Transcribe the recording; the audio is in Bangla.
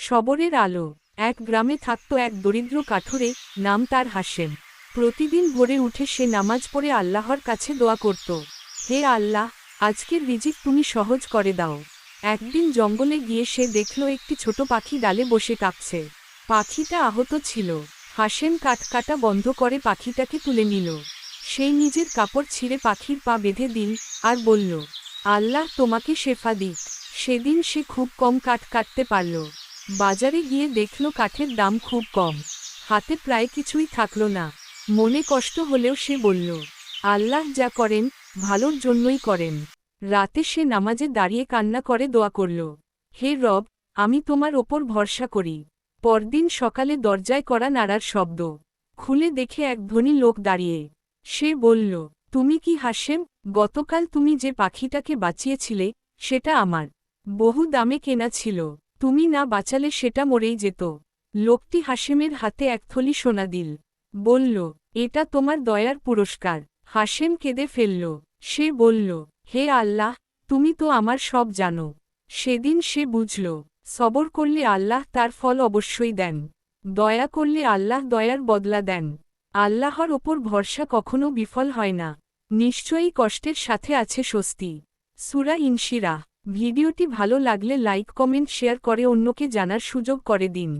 সবরের আলো। এক গ্রামে থাকত এক দরিদ্র কাঠুরে, নাম তার হাশেম। প্রতিদিন ভোরে উঠে সে নামাজ পড়ে আল্লাহর কাছে দোয়া করত, হে আল্লাহ, আজকের রিজিক তুমি সহজ করে দাও। একদিন জঙ্গলে গিয়ে সে দেখল একটি ছোট পাখি ডালে বসে কাঁপছে। পাখিটা আহত ছিল। হাশেম কাঠ কাটা বন্ধ করে পাখিটাকে তুলে নিল। সেই নিজের কাপড় ছিঁড়ে পাখির পা বেঁধে দিল, আর বলল, আল্লাহ তোমাকে শেফা দিক। সেদিন সে খুব কম কাঠ কাটতে পারল। বাজারে গিয়ে দেখল কাঠের দাম খুব কম। হাতে প্রায় কিছুই থাকল না। মনে কষ্ট হলেও সে বলল, আল্লাহ যা করেন ভালোর জন্যই করেন। রাতে সে নামাজে দাঁড়িয়ে কান্না করে দোয়া করল, হে রব, আমি তোমার ওপর ভরসা করি। পরদিন সকালে দরজায় কড়া নাড়ার শব্দ। খুলে দেখে এক ধনী লোক দাঁড়িয়ে। সে বলল, তুমি কি হাশেম? গতকাল তুমি যে পাখিটাকে বাঁচিয়েছিলে সেটা আমার। বহু দামে কেনা ছিল। তুমি না বাঁচালে সেটা মরেই যেত। লোকটি হাশেমের হাতে এক থলি সোনা দিল। বলল, এটা তোমার দয়ার পুরস্কার। হাশেম কেঁদে ফেলল। সে বলল, হে আল্লাহ, তুমি তো আমার সব জানো। সেদিন সে বুঝল, সবর করলে আল্লাহ তার ফল অবশ্যই দেন। দয়া করলে আল্লাহ দয়ার বদলা দেন। আল্লাহর ওপর ভরসা কখনো বিফল হয় না। নিশ্চয়ই কষ্টের সাথে আছে স্বস্তি। সূরা ইনশিরাহ। ভিডিওটি ভালো লাগলে লাইক কমেন্ট শেয়ার করে অন্যকে জানার সুযোগ করে দিন।